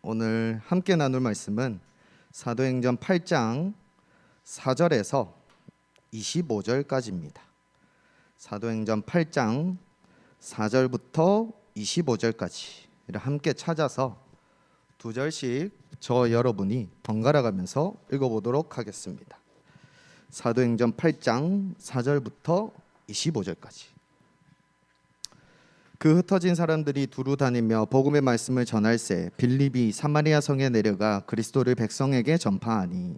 오늘 함께 나눌 말씀은 사도행전 8장 4절에서 25절까지입니다. 사도행전 8장 4절부터 25절까지를 함께 찾아서 두 절씩 저 여러분이 번갈아 가면서 읽어보도록 하겠습니다. 사도행전 8장 4절부터 25절까지. 그 흩어진 사람들이 두루 다니며 복음의 말씀을 전할새 빌립이 사마리아 성에 내려가 그리스도를 백성에게 전파하니.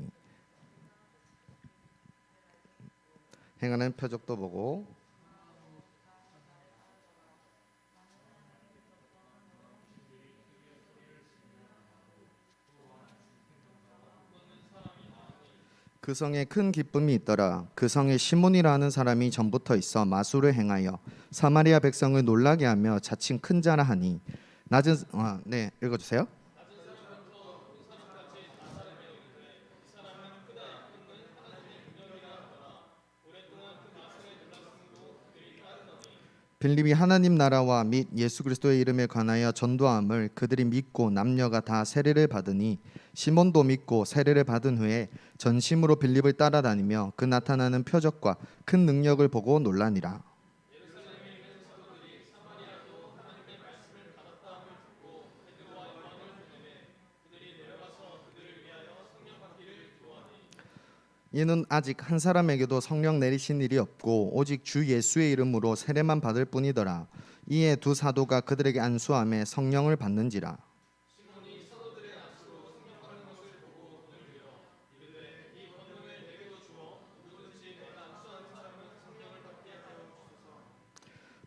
행하는 표적도 보고 그 성에 큰 기쁨이 있더라. 그 성에 시몬이라는 사람이 전부터 있어 마술을 행하여 사마리아 백성을 놀라게 하며 자칭 큰 자라 하니. 읽어주세요. 빌립이 하나님 나라와 및 예수 그리스도의 이름에 관하여 전도함을 그들이 믿고 남녀가 다 세례를 받으니 시몬도 믿고 세례를 받은 후에 전심으로 빌립을 따라다니며 그 나타나는 표적과 큰 능력을 보고 놀라니라. 이는 아직 한 사람에게도 성령 내리신 일이 없고 오직 주 예수의 이름으로 세례만 받을 뿐이더라. 이에 두 사도가 그들에게 안수하며 성령을 받는지라.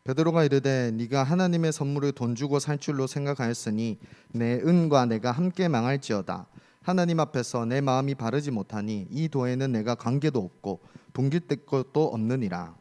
베드로가 이르되 네가 하나님의 선물을 돈 주고 살 줄로 생각하였으니 내 은과 내가 함께 망할지어다. 하나님 앞에서 내 마음이 바르지 못하니 이 도에는 내가 관계도 없고 분깃될 것도 없느니라.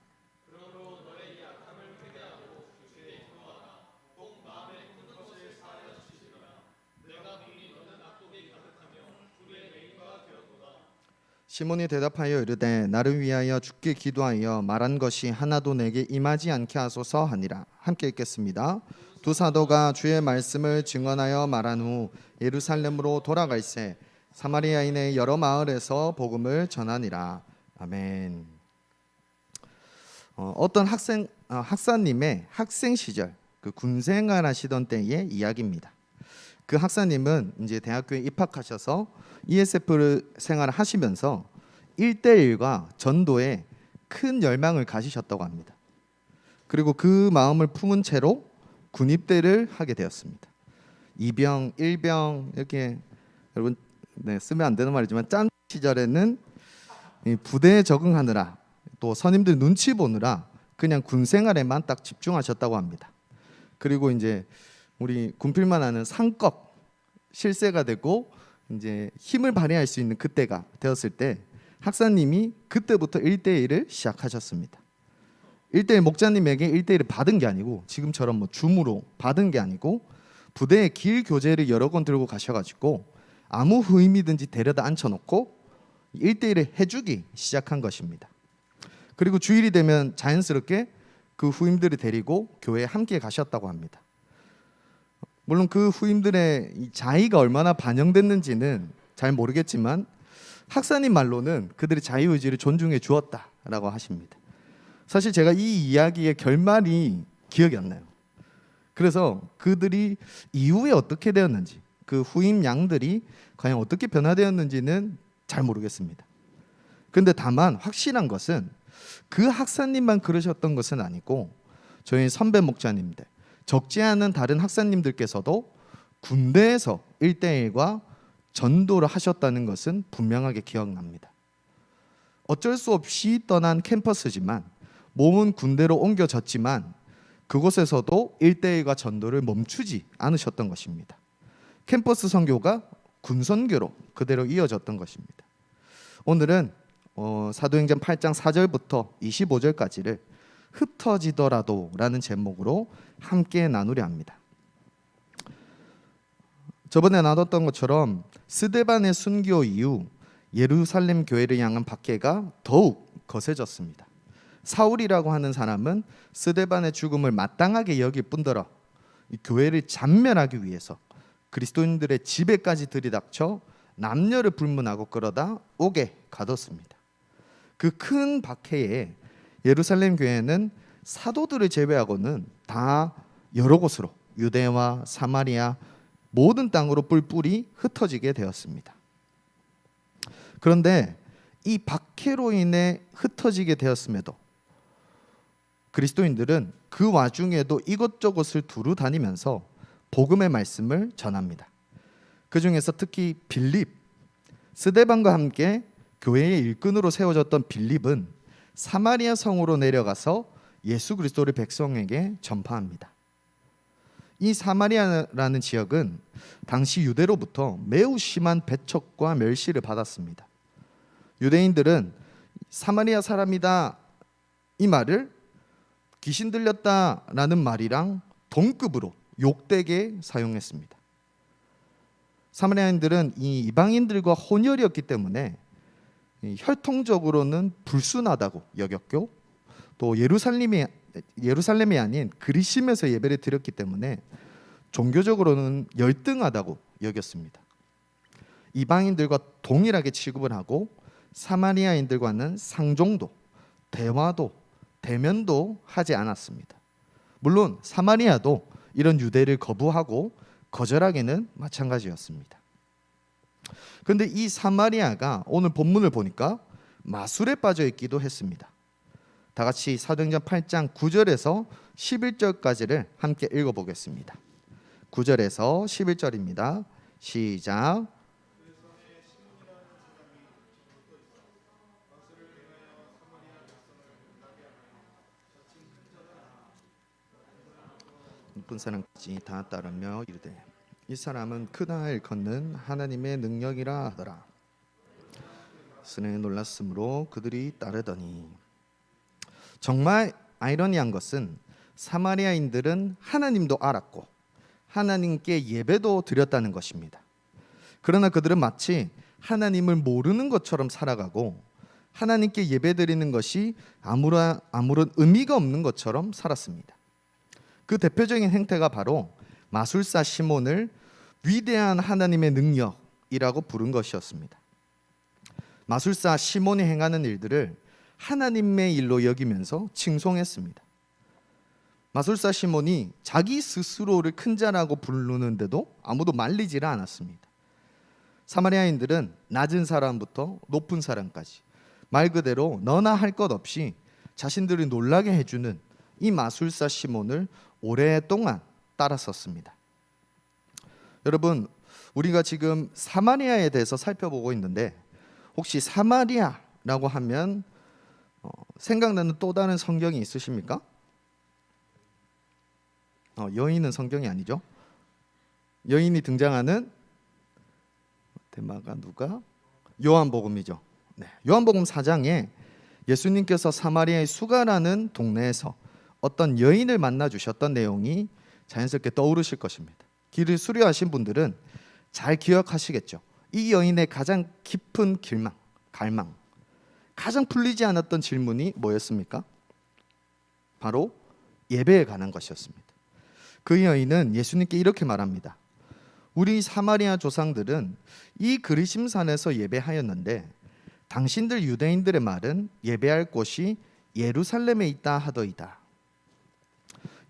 시몬이 대답하여 이르되 나를 위하여 주께 기도하여 말한 것이 하나도 내게 임하지 않게 하소서 하니라. 함께 읽겠습니다. 두 사도가 주의 말씀을 증언하여 말한 후 예루살렘으로 돌아갈새 사마리아인의 여러 마을에서 복음을 전하니라. 아멘. 어떤 학사님의 학생 시절, 그 군생활 하시던 때의 이야기입니다. 그 학사님은 이제 대학교에 입학하셔서 ESF 생활을 하시면서 1대1과 전도에 큰 열망을 가지셨다고 합니다. 그리고 그 마음을 품은 채로 군입대를 하게 되었습니다. 이병, 일병 이렇게 여러분 쓰면 안 되는 말이지만 짠 시절에는 부대에 적응하느라 또 선임들 눈치 보느라 그냥 군 생활에만 딱 집중하셨다고 합니다. 그리고 이제 우리 군필만 하는 상급 실세가 되고 이제 힘을 발휘할 수 있는 그때가 되었을 때 학사님이 그때부터 1대1을 시작하셨습니다. 1대1 목자님에게 1대1을 받은 게 아니고 지금처럼 뭐 줌으로 받은 게 아니고 부대에 길 교재를 여러 권 들고 가셔가지고 아무 후임이든지 데려다 앉혀놓고 1대1을 해주기 시작한 것입니다. 그리고 주일이 되면 자연스럽게 그 후임들을 데리고 교회에 함께 가셨다고 합니다. 물론 그 후임들의 이 자의가 얼마나 반영됐는지는 잘 모르겠지만 학사님 말로는 그들의 자유의지를 존중해 주었다라고 하십니다. 사실 제가 이 이야기의 결말이 기억이 안 나요. 그래서 그들이 이후에 어떻게 되었는지, 그 후임 양들이 과연 어떻게 변화되었는지는 잘 모르겠습니다. 근데 다만 확실한 것은 그 학사님만 그러셨던 것은 아니고 저희 선배 목자님들, 적지 않은 다른 학사님들께서도 군대에서 1대1과 전도를 하셨다는 것은 분명하게 기억납니다. 어쩔 수 없이 떠난 캠퍼스지만 몸은 군대로 옮겨졌지만 그곳에서도 1대1과 전도를 멈추지 않으셨던 것입니다. 캠퍼스 선교가 군선교로 그대로 이어졌던 것입니다. 오늘은 사도행전 8장 4절부터 25절까지를 흩어지더라도 라는 제목으로 함께 나누려 합니다. 저번에 나눴던 것처럼 스데반의 순교 이후 예루살렘 교회를 향한 박해가 더욱 거세졌습니다. 사울이라고 하는 사람은 스데반의 죽음을 마땅하게 여길 뿐더러 이 교회를 잔멸하기 위해서 그리스도인들의 집에까지 들이닥쳐 남녀를 불문하고 끌어다 옥에 가뒀습니다. 그 큰 박해에 예루살렘 교회는 사도들을 제외하고는 다 여러 곳으로 유대와 사마리아 모든 땅으로 뿔뿔이 흩어지게 되었습니다. 그런데 이 박해로 인해 흩어지게 되었음에도 그리스도인들은 그 와중에도 이곳저곳을 두루 다니면서 복음의 말씀을 전합니다. 그 중에서 특히 빌립, 스데반과 함께 교회의 일꾼으로 세워졌던 빌립은 사마리아 성으로 내려가서 예수 그리스도를 백성에게 전파합니다. 이 사마리아라는 지역은 당시 유대로부터 매우 심한 배척과 멸시를 받았습니다. 유대인들은 사마리아 사람이다 이 말을 귀신 들렸다라는 말이랑 동급으로 욕되게 사용했습니다. 사마리아인들은 이 이방인들과 혼혈이었기 때문에 혈통적으로는 불순하다고 여겼고, 또 예루살렘이 아닌 그리심에서 예배를 드렸기 때문에 종교적으로는 열등하다고 여겼습니다. 이방인들과 동일하게 취급을 하고 사마리아인들과는 상종도, 대화도, 대면도 하지 않았습니다. 물론 사마리아도 이런 유대를 거부하고 거절하기는 마찬가지였습니다. 그런데 이 사마리아가 오늘 본문을 보니까 마술에 빠져 있기도 했습니다. 다 같이 사도행전 8장 9절에서 11절까지를 함께 읽어보겠습니다. 9절에서 11절입니다. 시작. 높은 사람까지 다 따르며 이르되 이 사람은 크다 일컫는 하나님의 능력이라 하더라. 스네 놀랐으므로 그들이 따르더니, 정말 아이러니한 것은 사마리아인들은 하나님도 알았고 하나님께 예배도 드렸다는 것입니다. 그러나 그들은 마치 하나님을 모르는 것처럼 살아가고 하나님께 예배드리는 것이 아무런 의미가 없는 것처럼 살았습니다. 그 대표적인 행태가 바로 마술사 시몬을 위대한 하나님의 능력이라고 부른 것이었습니다. 마술사 시몬이 행하는 일들을 하나님의 일로 여기면서 칭송했습니다. 마술사 시몬이 자기 스스로를 큰 자라고 부르는데도 아무도 말리지를 않았습니다. 사마리아인들은 낮은 사람부터 높은 사람까지 말 그대로 너나 할 것 없이 자신들을 놀라게 해주는 이 마술사 시몬을 오랫동안 따랐었습니다. 여러분, 우리가 지금 사마리아에 대해서 살펴보고 있는데 혹시 사마리아라고 하면 생각나는 또 다른 성경이 있으십니까? 여인은 성경이 아니죠. 여인이 등장하는 테마가 누가? 요한복음이죠. 네, 요한복음 4장에 예수님께서 사마리아의 수가라는 동네에서 어떤 여인을 만나 주셨던 내용이 자연스럽게 떠오르실 것입니다. 길을 수료하신 분들은 잘 기억하시겠죠. 이 여인의 가장 깊은 갈망, 가장 풀리지 않았던 질문이 뭐였습니까? 바로 예배에 관한 것이었습니다. 그 여인은 예수님께 이렇게 말합니다. 우리 사마리아 조상들은 이 그리심산에서 예배하였는데 당신들 유대인들의 말은 예배할 곳이 예루살렘에 있다 하더이다.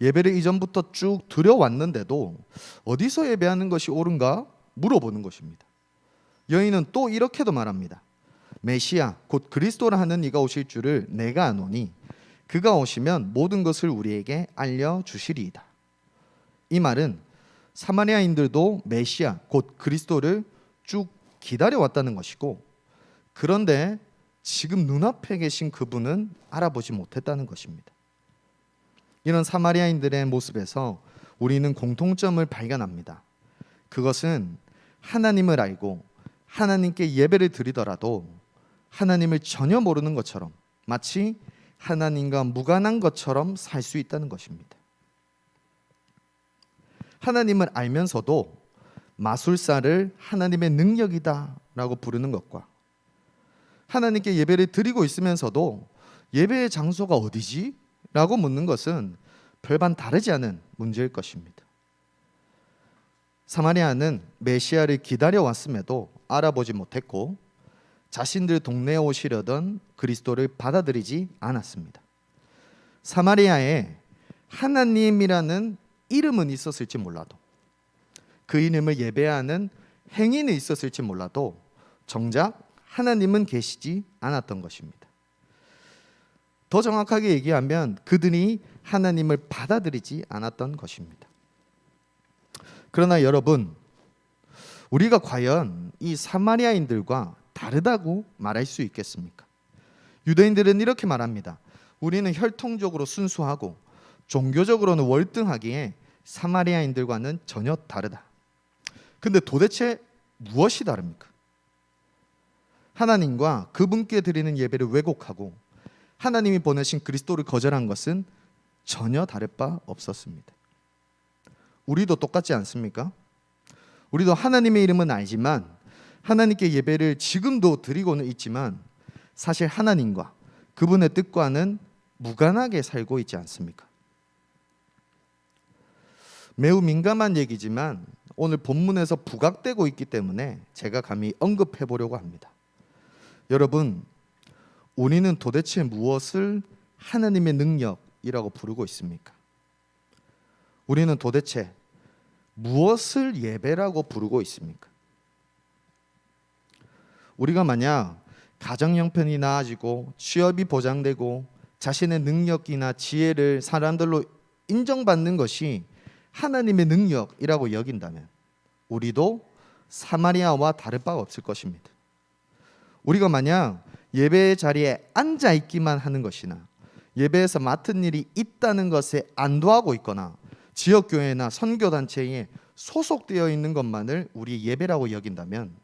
예배를 이전부터 쭉 드려왔는데도 어디서 예배하는 것이 옳은가 물어보는 것입니다. 여인은 또 이렇게도 말합니다. 메시아 곧 그리스도라 하는 이가 오실 줄을 내가 아노니 그가 오시면 모든 것을 우리에게 알려주시리이다. 이 말은 사마리아인들도 메시아 곧 그리스도를 쭉 기다려왔다는 것이고, 그런데 지금 눈앞에 계신 그분은 알아보지 못했다는 것입니다. 이런 사마리아인들의 모습에서 우리는 공통점을 발견합니다. 그것은 하나님을 알고 하나님께 예배를 드리더라도 하나님을 전혀 모르는 것처럼, 마치 하나님과 무관한 것처럼 살 수 있다는 것입니다. 하나님을 알면서도 마술사를 하나님의 능력이다 라고 부르는 것과, 하나님께 예배를 드리고 있으면서도 예배의 장소가 어디지? 라고 묻는 것은 별반 다르지 않은 문제일 것입니다. 사마리아는 메시아를 기다려왔음에도 알아보지 못했고 자신들 동네에 오시려던 그리스도를 받아들이지 않았습니다. 사마리아에 하나님이라는 이름은 있었을지 몰라도, 그 이름을 예배하는 행인이 있었을지 몰라도 정작 하나님은 계시지 않았던 것입니다. 더 정확하게 얘기하면 그들이 하나님을 받아들이지 않았던 것입니다. 그러나 여러분, 우리가 과연 이 사마리아인들과 다르다고 말할 수 있겠습니까? 유대인들은 이렇게 말합니다. 우리는 혈통적으로 순수하고 종교적으로는 월등하기에 사마리아인들과는 전혀 다르다. 근데 도대체 무엇이 다릅니까? 하나님과 그분께 드리는 예배를 왜곡하고 하나님이 보내신 그리스도를 거절한 것은 전혀 다를 바 없었습니다. 우리도 똑같지 않습니까? 우리도 하나님의 이름은 알지만 하나님께 예배를 지금도 드리고는 있지만 사실 하나님과 그분의 뜻과는 무관하게 살고 있지 않습니까? 매우 민감한 얘기지만 오늘 본문에서 부각되고 있기 때문에 제가 감히 언급해 보려고 합니다. 여러분, 우리는 도대체 무엇을 하나님의 능력이라고 부르고 있습니까? 우리는 도대체 무엇을 예배라고 부르고 있습니까? 우리가 만약 가정 형편이 나아지고 취업이 보장되고 자신의 능력이나 지혜를 사람들로 인정받는 것이 하나님의 능력이라고 여긴다면 우리도 사마리아와 다를 바가 없을 것입니다. 우리가 만약 예배의 자리에 앉아 있기만 하는 것이나 예배에서 맡은 일이 있다는 것에 안도하고 있거나 지역교회나 선교단체에 소속되어 있는 것만을 우리의 예배라고 여긴다면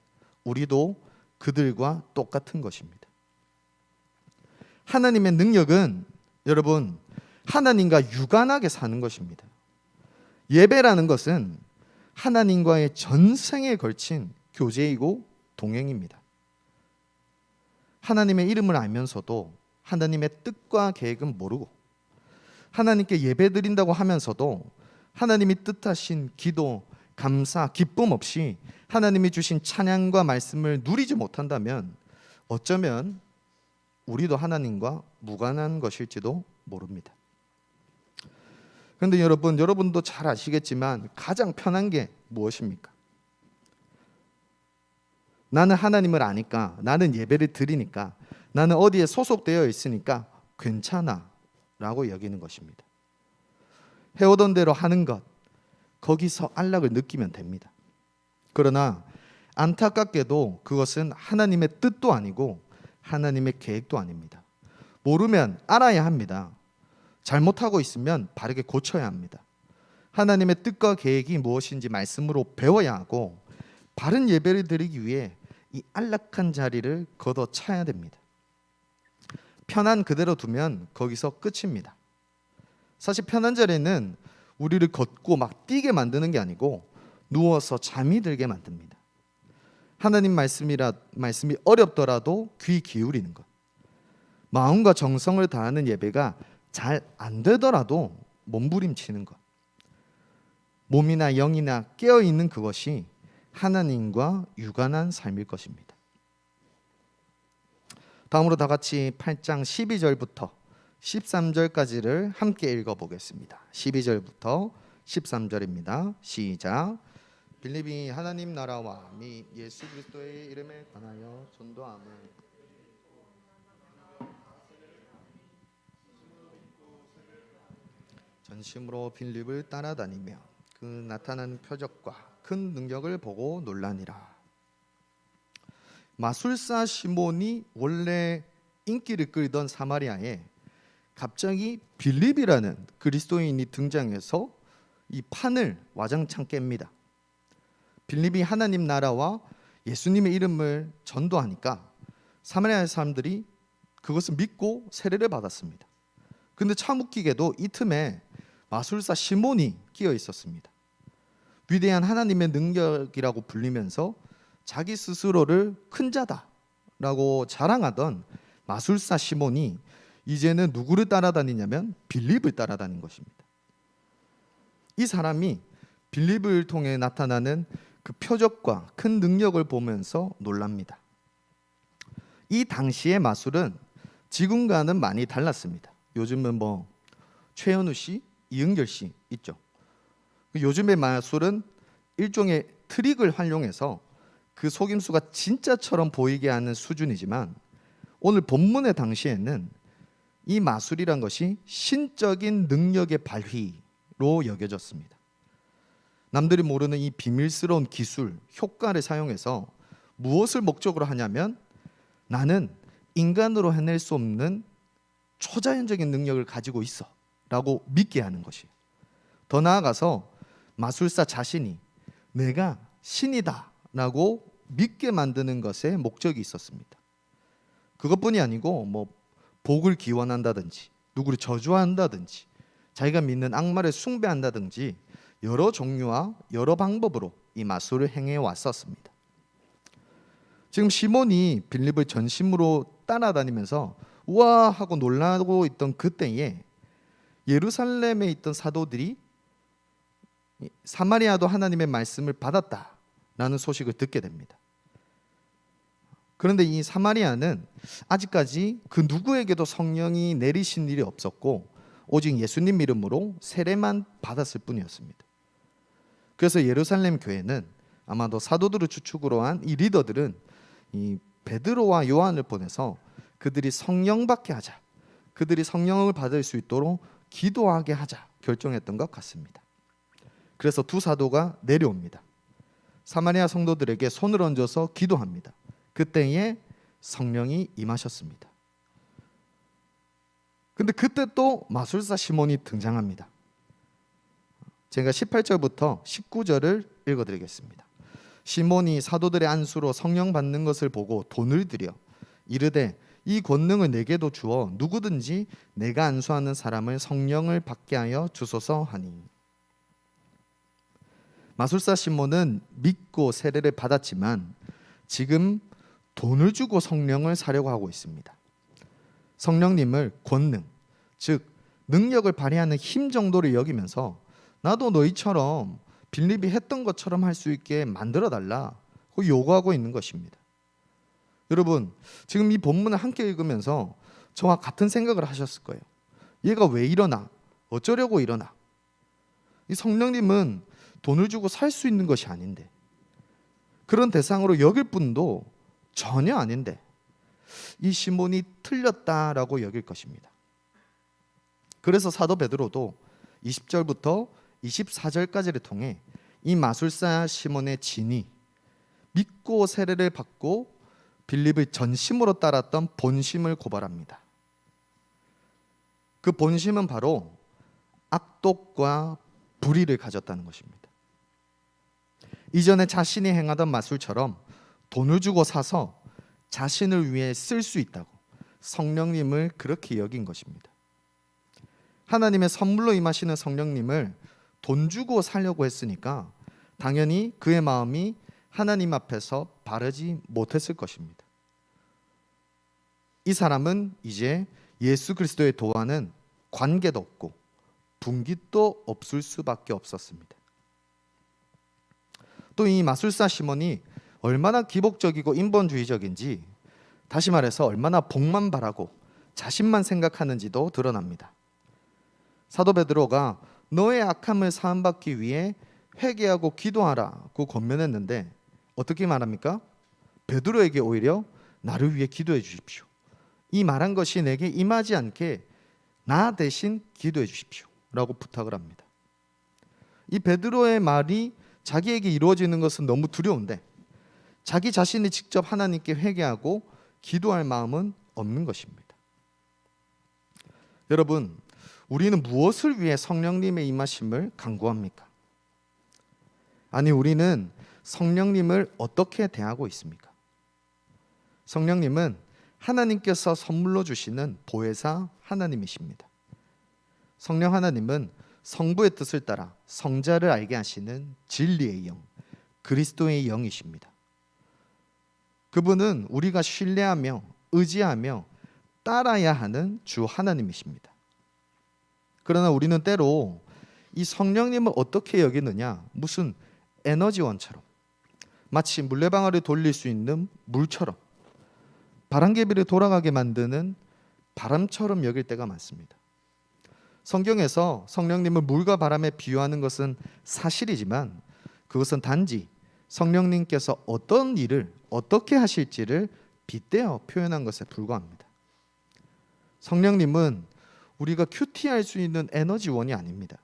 우리도 그들과 똑같은 것입니다. 하나님의 능력은 여러분, 하나님과 유관하게 사는 것입니다. 예배라는 것은 하나님과의 전생에 걸친 교제이고 동행입니다. 하나님의 이름을 알면서도 하나님의 뜻과 계획은 모르고 하나님께 예배드린다고 하면서도 하나님이 뜻하신 기도, 감사, 기쁨 없이 하나님이 주신 찬양과 말씀을 누리지 못한다면 어쩌면 우리도 하나님과 무관한 것일지도 모릅니다. 그런데 여러분도 잘 아시겠지만 가장 편한 게 무엇입니까? 나는 하나님을 아니까, 나는 예배를 드리니까, 나는 어디에 소속되어 있으니까 괜찮아 라고 여기는 것입니다. 해오던 대로 하는 것, 거기서 안락을 느끼면 됩니다. 그러나 안타깝게도 그것은 하나님의 뜻도 아니고 하나님의 계획도 아닙니다. 모르면 알아야 합니다. 잘못하고 있으면 바르게 고쳐야 합니다. 하나님의 뜻과 계획이 무엇인지 말씀으로 배워야 하고 바른 예배를 드리기 위해 이 안락한 자리를 걷어차야 됩니다. 편한 그대로 두면 거기서 끝입니다. 사실 편한 자리는 우리를 걷고 막 뛰게 만드는 게 아니고 누워서 잠이 들게 만듭니다. 하나님 말씀이 어렵더라도 귀 기울이는 것, 마음과 정성을 다하는 예배가 잘 안 되더라도 몸부림치는 것, 몸이나 영이나 깨어있는 그것이 하나님과 유관한 삶일 것입니다. 다음으로 다 같이 8장 12절부터 13절까지를 함께 읽어보겠습니다. 12절부터 13절입니다. 시작. 빌립이 하나님 나라와 및 예수 그리스도의 이름에 관하여 전도함을 전심으로 빌립을 따라다니며 그 나타나는 표적과 큰 능력을 보고 놀라니라. 마술사 시몬이 원래 인기를 끌던 사마리아에 갑자기 빌립이라는 그리스도인이 등장해서 이 판을 와장창 깹니다. 빌립이 하나님 나라와 예수님의 이름을 전도하니까 사마리아 사람들이 그것을 믿고 세례를 받았습니다. 근데 참 웃기게도 이 틈에 마술사 시몬이 끼어 있었습니다. 위대한 하나님의 능력이라고 불리면서 자기 스스로를 큰 자다라고 자랑하던 마술사 시몬이 이제는 누구를 따라다니냐면 빌립을 따라다닌 것입니다. 이 사람이 빌립을 통해 나타나는 그 표적과 큰 능력을 보면서 놀랍니다. 이 당시의 마술은 지금과는 많이 달랐습니다. 요즘은 뭐 최현우 씨, 이은결 씨 있죠. 요즘의 마술은 일종의 트릭을 활용해서 그 속임수가 진짜처럼 보이게 하는 수준이지만, 오늘 본문의 당시에는 이 마술이란 것이 신적인 능력의 발휘로 여겨졌습니다. 남들이 모르는 이 비밀스러운 기술, 효과를 사용해서 무엇을 목적으로 하냐면, 나는 인간으로 해낼 수 없는 초자연적인 능력을 가지고 있어 라고 믿게 하는 것이에요. 더 나아가서 마술사 자신이 내가 신이다 라고 믿게 만드는 것에 목적이 있었습니다. 그것뿐이 아니고 뭐 복을 기원한다든지, 누구를 저주한다든지, 자기가 믿는 악마를 숭배한다든지 여러 종류와 여러 방법으로 이 마술을 행해 왔었습니다. 지금 시몬이 빌립을 전심으로 따라다니면서 우와 하고 놀라고 있던 그때에 예루살렘에 있던 사도들이 사마리아도 하나님의 말씀을 받았다라는 소식을 듣게 됩니다. 그런데 이 사마리아는 아직까지 그 누구에게도 성령이 내리신 일이 없었고 오직 예수님 이름으로 세례만 받았을 뿐이었습니다. 그래서 예루살렘 교회는 아마도 사도들을 주축으로 한 이 리더들은 이 베드로와 요한을 보내서 그들이 성령 받게 하자, 그들이 성령을 받을 수 있도록 기도하게 하자 결정했던 것 같습니다. 그래서 두 사도가 내려옵니다. 사마리아 성도들에게 손을 얹어서 기도합니다. 그때에 성령이 임하셨습니다. 근데 그때 또 마술사 시몬이 등장합니다. 제가 18절부터 19절을 읽어드리겠습니다. 시몬이 사도들의 안수로 성령 받는 것을 보고 돈을 들여 이르되 이 권능을 내게도 주어 누구든지 내가 안수하는 사람을 성령을 받게 하여 주소서 하니. 마술사 시몬은 믿고 세례를 받았지만 지금 돈을 주고 성령을 사려고 하고 있습니다. 성령님을 권능, 즉 능력을 발휘하는 힘 정도를 여기면서 나도 너희처럼 빌립이 했던 것처럼 할 수 있게 만들어 달라고 요구하고 있는 것입니다. 여러분, 지금 이 본문을 함께 읽으면서 저와 같은 생각을 하셨을 거예요. 얘가 왜 이러나? 어쩌려고 이러나? 이 성령님은 돈을 주고 살 수 있는 것이 아닌데, 그런 대상으로 여길 분도 전혀 아닌데 이 시몬이 틀렸다라고 여길 것입니다. 그래서 사도 베드로도 20절부터 24절까지를 통해 이 마술사 시몬의 진이 믿고 세례를 받고 빌립을 전심으로 따랐던 본심을 고발합니다. 그 본심은 바로 악독과 불의를 가졌다는 것입니다. 이전에 자신이 행하던 마술처럼 돈을 주고 사서 자신을 위해 쓸 수 있다고 성령님을 그렇게 여긴 것입니다. 하나님의 선물로 임하시는 성령님을 돈 주고 살려고 했으니까 당연히 그의 마음이 하나님 앞에서 바르지 못했을 것입니다. 이 사람은 이제 예수 그리스도의 도와는 관계도 없고 분깃도 없을 수밖에 없었습니다. 또 이 마술사 시몬이 얼마나 기복적이고 인본주의적인지, 다시 말해서 얼마나 복만 바라고 자신만 생각하는지도 드러납니다. 사도 베드로가 너의 악함을 사함받기 위해 회개하고 기도하라고 권면했는데 어떻게 말합니까? 베드로에게 오히려 나를 위해 기도해 주십시오, 이 말한 것이 내게 임하지 않게 나 대신 기도해 주십시오 라고 부탁을 합니다. 이 베드로의 말이 자기에게 이루어지는 것은 너무 두려운데 자기 자신이 직접 하나님께 회개하고 기도할 마음은 없는 것입니다. 여러분, 우리는 무엇을 위해 성령님의 임하심을 간구합니까? 아니, 우리는 성령님을 어떻게 대하고 있습니까? 성령님은 하나님께서 선물로 주시는 보혜사 하나님이십니다. 성령 하나님은 성부의 뜻을 따라 성자를 알게 하시는 진리의 영, 그리스도의 영이십니다. 그분은 우리가 신뢰하며 의지하며 따라야 하는 주 하나님이십니다. 그러나 우리는 때로 이 성령님을 어떻게 여기느냐? 무슨 에너지원처럼, 마치 물레방아를 돌릴 수 있는 물처럼, 바람개비를 돌아가게 만드는 바람처럼 여길 때가 많습니다. 성경에서 성령님을 물과 바람에 비유하는 것은 사실이지만 그것은 단지 성령님께서 어떤 일을 어떻게 하실지를 빗대어 표현한 것에 불과합니다. 성령님은 우리가 큐티할 수 있는 에너지원이 아닙니다.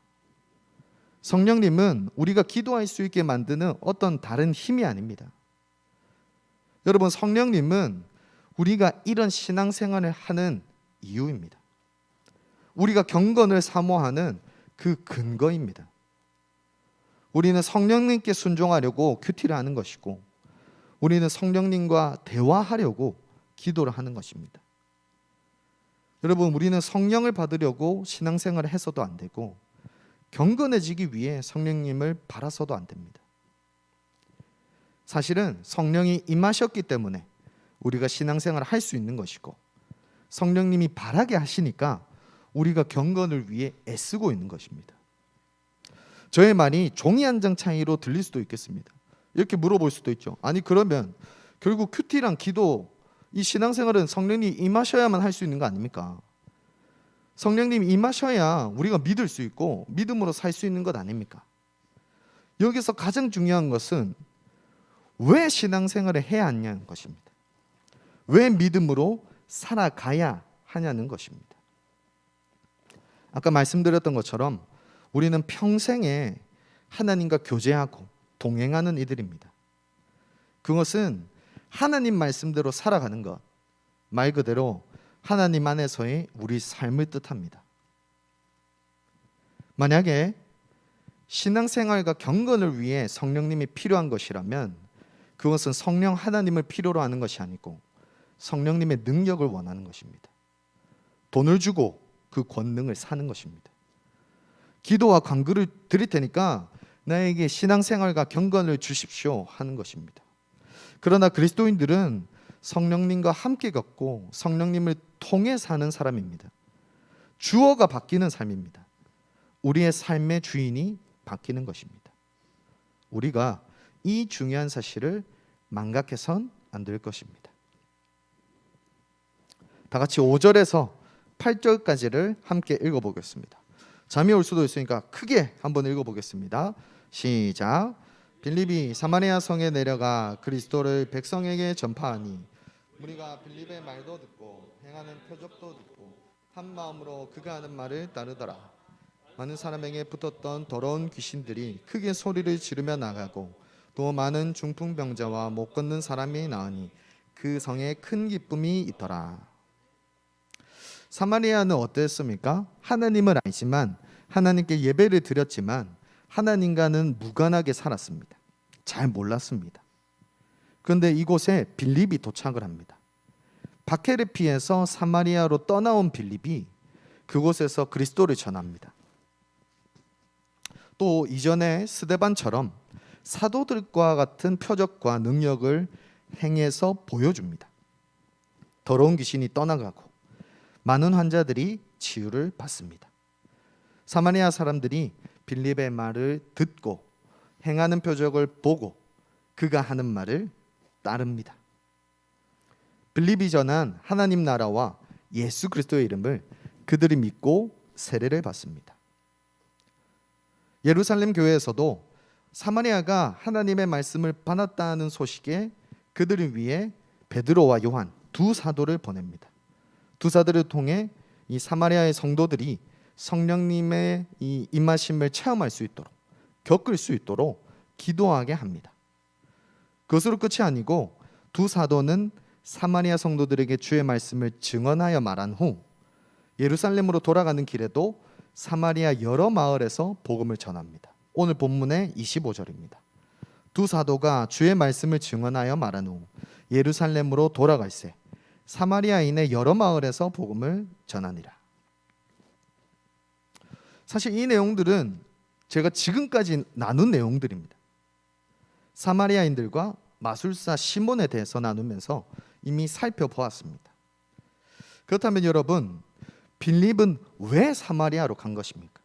성령님은 우리가 기도할 수 있게 만드는 어떤 다른 힘이 아닙니다. 여러분, 성령님은 우리가 이런 신앙생활을 하는 이유입니다. 우리가 경건을 사모하는 그 근거입니다. 우리는 성령님께 순종하려고 큐티를 하는 것이고, 우리는 성령님과 대화하려고 기도를 하는 것입니다. 여러분, 우리는 성령을 받으려고 신앙생활을 해서도 안 되고, 경건해지기 위해 성령님을 바라서도 안 됩니다. 사실은 성령이 임하셨기 때문에 우리가 신앙생활을 할 수 있는 것이고, 성령님이 바라게 하시니까 우리가 경건을 위해 애쓰고 있는 것입니다. 저의 말이 종이 한 장 차이로 들릴 수도 있겠습니다. 이렇게 물어볼 수도 있죠. 아니, 그러면 결국 큐티랑 기도, 이 신앙생활은 성령님이 임하셔야만 할 수 있는 거 아닙니까? 성령님이 임하셔야 우리가 믿을 수 있고 믿음으로 살 수 있는 것 아닙니까? 여기서 가장 중요한 것은 왜 신앙생활을 해야 하냐는 것입니다. 왜 믿음으로 살아가야 하냐는 것입니다. 아까 말씀드렸던 것처럼 우리는 평생에 하나님과 교제하고 동행하는 이들입니다. 그것은 하나님 말씀대로 살아가는 것, 말 그대로 하나님 안에서의 우리 삶을 뜻합니다. 만약에 신앙생활과 경건을 위해 성령님이 필요한 것이라면 그것은 성령 하나님을 필요로 하는 것이 아니고 성령님의 능력을 원하는 것입니다. 돈을 주고 그 권능을 사는 것입니다. 기도와 간구를 드릴 테니까 나에게 신앙생활과 경건을 주십시오 하는 것입니다. 그러나 그리스도인들은 성령님과 함께 걷고 성령님을 통해 사는 사람입니다. 주어가 바뀌는 삶입니다. 우리의 삶의 주인이 바뀌는 것입니다. 우리가 이 중요한 사실을 망각해선 안 될 것입니다. 다 같이 5절에서 8절까지를 함께 읽어보겠습니다. 잠이 올 수도 있으니까 크게 한번 읽어보겠습니다. 시작. 빌립이 사마리아 성에 내려가 그리스도를 백성에게 전파하니 우리가 빌립의 말도 듣고 행하는 표적도 듣고 한 마음으로 그가 하는 말을 따르더라. 많은 사람에게 붙었던 더러운 귀신들이 크게 소리를 지르며 나가고 또 많은 중풍병자와 못 걷는 사람이 나으니 그 성에 큰 기쁨이 있더라. 사마리아는 어땠습니까? 하나님을 알지만 하나님께 예배를 드렸지만 하나님과는 무관하게 살았습니다. 잘 몰랐습니다. 그런데 이곳에 빌립이 도착을 합니다. 박해를 피해서 사마리아로 떠나온 빌립이 그곳에서 그리스도를 전합니다. 또 이전에 스데반처럼 사도들과 같은 표적과 능력을 행해서 보여줍니다. 더러운 귀신이 떠나가고 많은 환자들이 치유를 받습니다. 사마리아 사람들이 빌립의 말을 듣고 행하는 표적을 보고 그가 하는 말을 따릅니다. 빌립이 전한 하나님 나라와 예수 그리스도의 이름을 그들이 믿고 세례를 받습니다. 예루살렘 교회에서도 사마리아가 하나님의 말씀을 받았다는 소식에 그들을 위해 베드로와 요한 두 사도를 보냅니다. 두 사도를 통해 이 사마리아의 성도들이 성령님의 이 임하심을 체험할 수 있도록, 겪을 수 있도록 기도하게 합니다. 그것으로 끝이 아니고 두 사도는 사마리아 성도들에게 주의 말씀을 증언하여 말한 후 예루살렘으로 돌아가는 길에도 사마리아 여러 마을에서 복음을 전합니다. 오늘 본문의 25절입니다. 두 사도가 주의 말씀을 증언하여 말한 후 예루살렘으로 돌아갈새 사마리아인의 여러 마을에서 복음을 전하니라. 사실 이 내용들은 제가 지금까지 나눈 내용들입니다. 사마리아인들과 마술사 시몬에 대해서 나누면서 이미 살펴보았습니다. 그렇다면 여러분, 빌립은 왜 사마리아로 간 것입니까?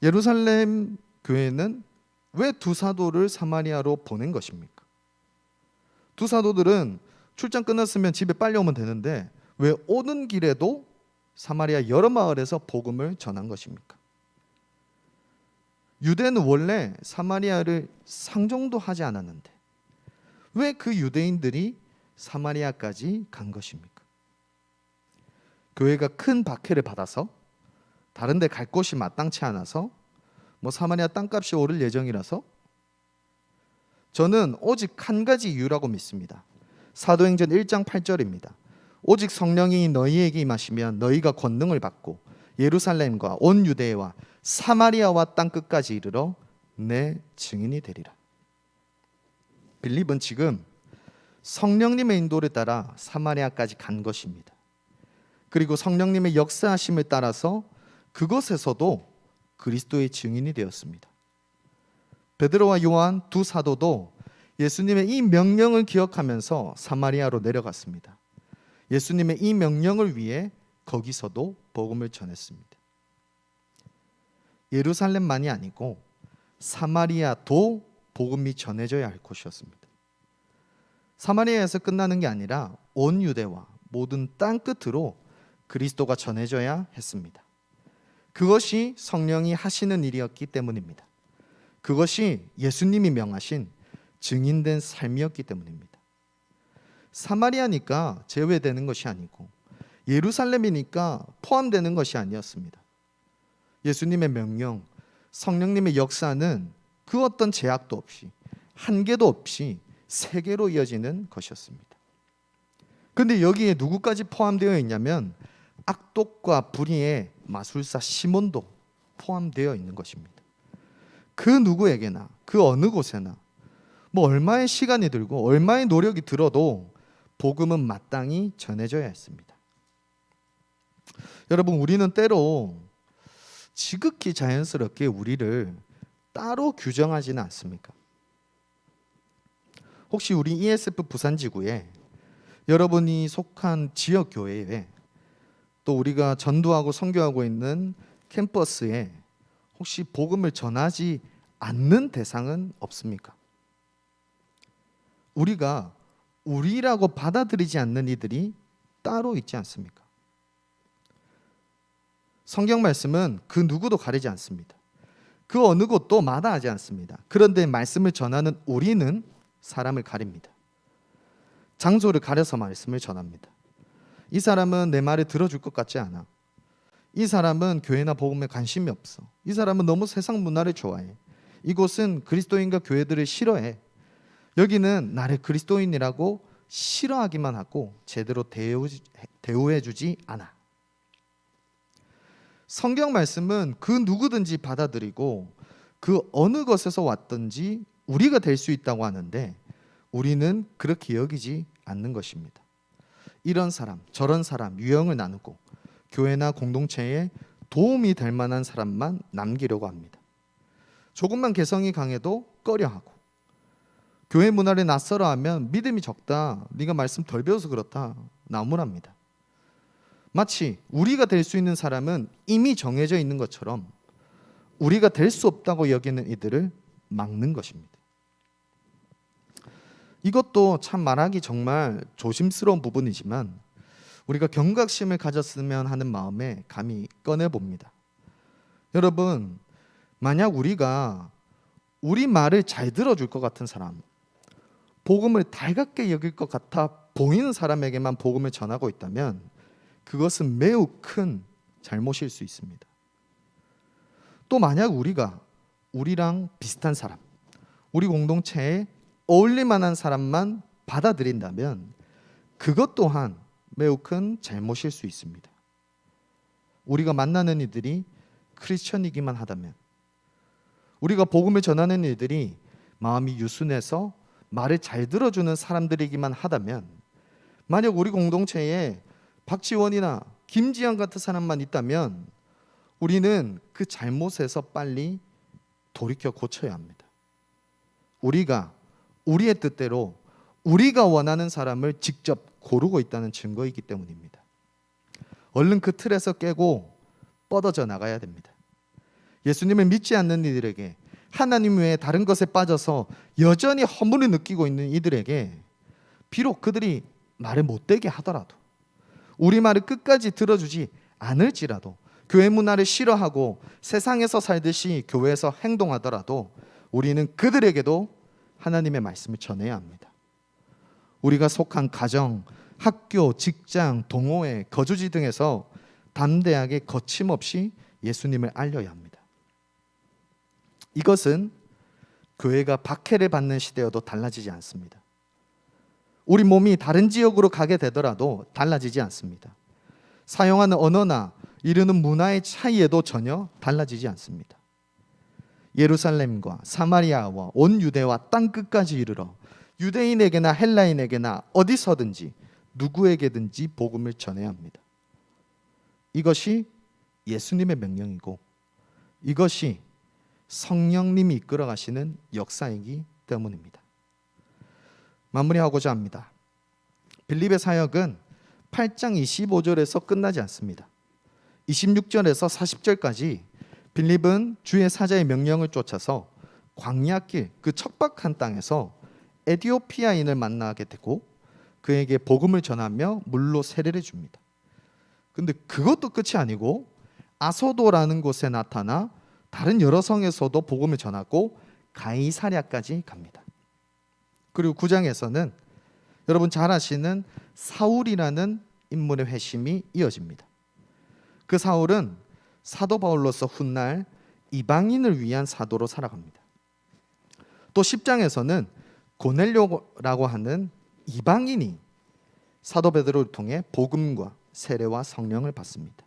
예루살렘 교회는 왜 두 사도를 사마리아로 보낸 것입니까? 두 사도들은 출장 끝났으면 집에 빨리 오면 되는데 왜 오는 길에도 사마리아 여러 마을에서 복음을 전한 것입니까? 유대는 원래 사마리아를 상종도 하지 않았는데 왜 그 유대인들이 사마리아까지 간 것입니까? 교회가 큰 박해를 받아서 다른 데 갈 곳이 마땅치 않아서 사마리아 땅값이 오를 예정이라서? 저는 오직 한 가지 이유라고 믿습니다. 사도행전 1장 8절입니다. 오직 성령이 너희에게 임하시면 너희가 권능을 받고 예루살렘과 온 유대와 사마리아와 땅 끝까지 이르러 내 증인이 되리라. 빌립은 지금 성령님의 인도를 따라 사마리아까지 간 것입니다. 그리고 성령님의 역사하심을 따라서 그곳에서도 그리스도의 증인이 되었습니다. 베드로와 요한 두 사도도 예수님의 이 명령을 기억하면서 사마리아로 내려갔습니다. 예수님의 이 명령을 위해 거기서도 복음을 전했습니다. 예루살렘만이 아니고 사마리아도 복음이 전해져야 할 곳이었습니다. 사마리아에서 끝나는 게 아니라 온 유대와 모든 땅 끝으로 그리스도가 전해져야 했습니다. 그것이 성령이 하시는 일이었기 때문입니다. 그것이 예수님이 명하신 증인된 삶이었기 때문입니다. 사마리아니까 제외되는 것이 아니고 예루살렘이니까 포함되는 것이 아니었습니다. 예수님의 명령, 성령님의 역사는 그 어떤 제약도 없이 한계도 없이 세계로 이어지는 것이었습니다. 그런데 여기에 누구까지 포함되어 있냐면 악독과 불의의 마술사 시몬도 포함되어 있는 것입니다. 그 누구에게나 그 어느 곳에나 얼마의 시간이 들고 얼마의 노력이 들어도 복음은 마땅히 전해져야 했습니다. 여러분, 우리는 때로 지극히 자연스럽게 우리를 따로 규정하지는 않습니까? 혹시 우리 ESF 부산지구에 여러분이 속한 지역교회에 또 우리가 전도하고 선교하고 있는 캠퍼스에 혹시 복음을 전하지 않는 대상은 없습니까? 우리가 우리라고 받아들이지 않는 이들이 따로 있지 않습니까? 성경 말씀은 그 누구도 가리지 않습니다. 그 어느 곳도 마다하지 않습니다. 그런데 말씀을 전하는 우리는 사람을 가립니다. 장소를 가려서 말씀을 전합니다. 이 사람은 내 말을 들어줄 것 같지 않아. 이 사람은 교회나 복음에 관심이 없어. 이 사람은 너무 세상 문화를 좋아해. 이곳은 그리스도인과 교회들을 싫어해. 여기는 나를 그리스도인이라고 싫어하기만 하고 제대로 대우해주지 않아. 성경 말씀은 그 누구든지 받아들이고 그 어느 것에서 왔든지 우리가 될 수 있다고 하는데 우리는 그렇게 여기지 않는 것입니다. 이런 사람, 저런 사람 유형을 나누고 교회나 공동체에 도움이 될 만한 사람만 남기려고 합니다. 조금만 개성이 강해도 꺼려하고 교회 문화를 낯설어하면 믿음이 적다, 네가 말씀 덜 배워서 그렇다 나무랍니다. 마치 우리가 될 수 있는 사람은 이미 정해져 있는 것처럼 우리가 될 수 없다고 여기는 이들을 막는 것입니다. 이것도 참 말하기 정말 조심스러운 부분이지만 우리가 경각심을 가졌으면 하는 마음에 감히 꺼내봅니다. 여러분, 만약 우리가 우리 말을 잘 들어줄 것 같은 사람, 복음을 달갑게 여길 것 같아 보이는 사람에게만 복음을 전하고 있다면 그것은 매우 큰 잘못일 수 있습니다. 또 만약 우리가 우리랑 비슷한 사람, 우리 공동체에 어울릴 만한 사람만 받아들인다면 그것 또한 매우 큰 잘못일 수 있습니다. 우리가 만나는 이들이 크리스천이기만 하다면, 우리가 복음을 전하는 이들이 마음이 유순해서 말을 잘 들어주는 사람들이기만 하다면, 만약 우리 공동체에 박지원이나 김지영 같은 사람만 있다면 우리는 그 잘못에서 빨리 돌이켜 고쳐야 합니다. 우리가 우리의 뜻대로 우리가 원하는 사람을 직접 고르고 있다는 증거이기 때문입니다. 얼른 그 틀에서 깨고 뻗어져 나가야 됩니다. 예수님을 믿지 않는 이들에게, 하나님 외에 다른 것에 빠져서 여전히 허물을 느끼고 있는 이들에게 비록 그들이 말을 못되게 하더라도, 우리 말을 끝까지 들어주지 않을지라도, 교회 문화를 싫어하고 세상에서 살듯이 교회에서 행동하더라도 우리는 그들에게도 하나님의 말씀을 전해야 합니다. 우리가 속한 가정, 학교, 직장, 동호회, 거주지 등에서 담대하게 거침없이 예수님을 알려야 합니다. 이것은 교회가 박해를 받는 시대여도 달라지지 않습니다. 우리 몸이 다른 지역으로 가게 되더라도 달라지지 않습니다. 사용하는 언어나 이루는 문화의 차이에도 전혀 달라지지 않습니다. 예루살렘과 사마리아와 온 유대와 땅 끝까지 이르러 유대인에게나 헬라인에게나 어디서든지 누구에게든지 복음을 전해야 합니다. 이것이 예수님의 명령이고 이것이 성령님이 이끌어 가시는 역사이기 때문입니다. 마무리하고자 합니다. 빌립의 사역은 8장 25절에서 끝나지 않습니다. 26절에서 40절까지 빌립은 주의 사자의 명령을 쫓아서 광야길, 그 척박한 땅에서 에디오피아인을 만나게 되고 그에게 복음을 전하며 물로 세례를 줍니다. 근데 그것도 끝이 아니고 아소도라는 곳에 나타나 다른 여러 성에서도 복음을 전하고 가이사랴까지 갑니다. 그리고 9장에서는 여러분 잘 아시는 사울이라는 인물의 회심이 이어집니다. 그 사울은 사도 바울로서 훗날 이방인을 위한 사도로 살아갑니다. 또 10장에서는 고넬료라고 하는 이방인이 사도 베드로를 통해 복음과 세례와 성령을 받습니다.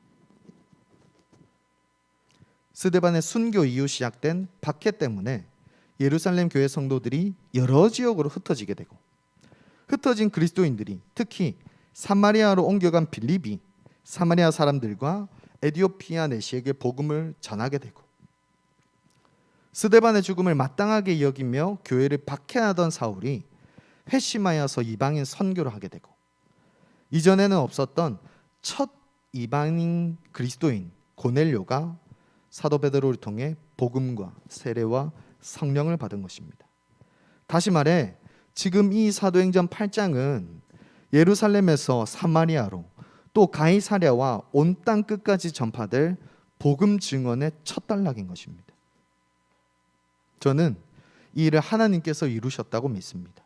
스데반의 순교 이후 시작된 박해 때문에 예루살렘 교회 성도들이 여러 지역으로 흩어지게 되고, 흩어진 그리스도인들이 특히 사마리아로 옮겨간 빌립이 사마리아 사람들과 에디오피아 내시에게 복음을 전하게 되고, 스데반의 죽음을 마땅하게 여기며 교회를 박해하던 사울이 회심하여서 이방인 선교를 하게 되고, 이전에는 없었던 첫 이방인 그리스도인 고넬료가 사도 베드로를 통해 복음과 세례와 성령을 받은 것입니다. 다시 말해 지금 이 사도행전 8장은 예루살렘에서 사마리아로 또 가이사랴와 온 땅 끝까지 전파될 복음 증언의 첫 단락인 것입니다. 저는 이 일을 하나님께서 이루셨다고 믿습니다.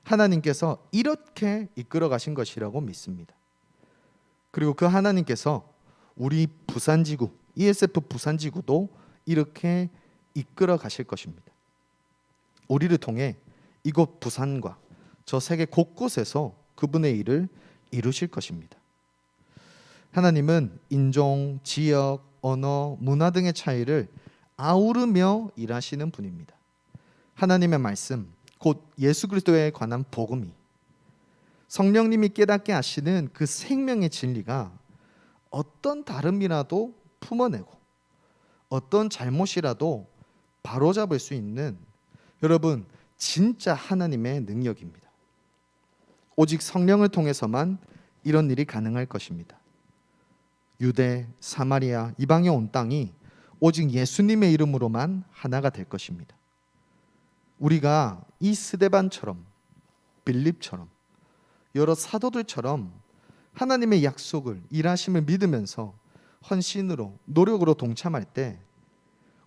하나님께서 이렇게 이끌어 가신 것이라고 믿습니다. 그리고 그 하나님께서 우리 부산지구, ESF 부산지구도 이렇게 이끌어 가실 것입니다. 우리를 통해 이곳 부산과 저 세계 곳곳에서 그분의 일을 이루실 것입니다. 하나님은 인종, 지역, 언어, 문화 등의 차이를 아우르며 일하시는 분입니다. 하나님의 말씀, 곧 예수 그리스도에 관한 복음이, 성령님이 깨닫게 하시는 그 생명의 진리가 어떤 다름이라도 품어내고 어떤 잘못이라도 바로잡을 수 있는, 여러분, 진짜 하나님의 능력입니다. 오직 성령을 통해서만 이런 일이 가능할 것입니다. 유대, 사마리아, 이방의 온 땅이 오직 예수님의 이름으로만 하나가 될 것입니다. 우리가 이 스데반처럼, 빌립처럼, 여러 사도들처럼 하나님의 약속을, 일하심을 믿으면서 헌신으로, 노력으로 동참할 때,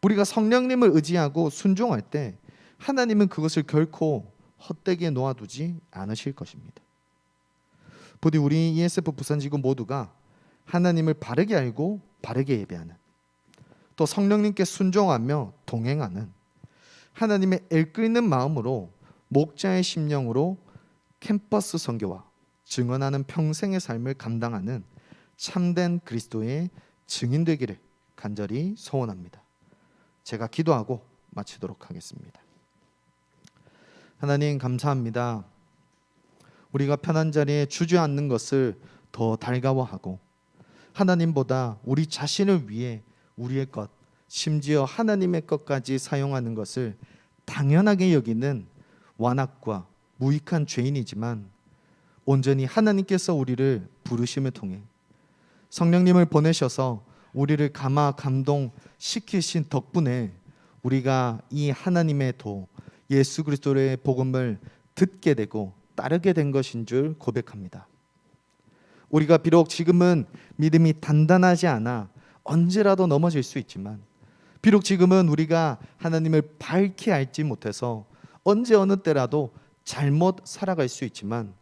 우리가 성령님을 의지하고 순종할 때 하나님은 그것을 결코 헛되게 놓아두지 않으실 것입니다. 부디 우리 ESF 부산지구 모두가 하나님을 바르게 알고 바르게 예배하는, 또 성령님께 순종하며 동행하는, 하나님의 애끓는 마음으로 목자의 심령으로 캠퍼스 선교와 증언하는 평생의 삶을 감당하는 참된 그리스도의 증인 되기를 간절히 소원합니다. 제가 기도하고 마치도록 하겠습니다. 하나님 감사합니다. 우리가 편한 자리에 주저앉는 것을 더 달가워하고 하나님보다 우리 자신을 위해 우리의 것, 심지어 하나님의 것까지 사용하는 것을 당연하게 여기는 완악과 무익한 죄인이지만, 온전히 하나님께서 우리를 부르심을 통해 성령님을 보내셔서 우리를 감화 감동시키신 덕분에 우리가 이 하나님의 도 예수 그리스도의 복음을 듣게 되고 따르게 된 것인 줄 고백합니다. 우리가 비록 지금은 믿음이 단단하지 않아 언제라도 넘어질 수 있지만, 비록 지금은 우리가 하나님을 밝히 알지 못해서 언제 어느 때라도 잘못 살아갈 수 있지만,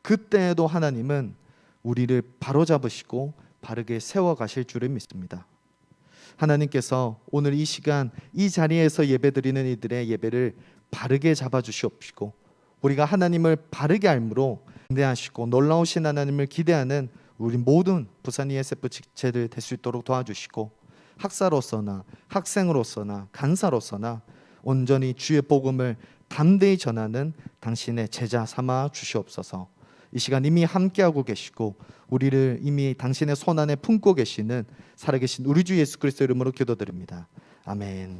그때에도 하나님은 우리를 바로잡으시고 바르게 세워가실 줄을 믿습니다. 하나님께서 오늘 이 시간 이 자리에서 예배드리는 이들의 예배를 바르게 잡아주시옵시고, 우리가 하나님을 바르게 알므로 인내하시고 놀라우신 하나님을 기대하는 우리 모든 부산 ESF 직체들 될 수 있도록 도와주시고, 학사로서나 학생으로서나 간사로서나 온전히 주의 복음을 담대히 전하는 당신의 제자 삼아 주시옵소서. 이 시간 이미 함께하고 계시고 우리를 이미 당신의 손안에 품고 계시는 살아계신 우리 주 예수 그리스도 이름으로 기도드립니다. 아멘.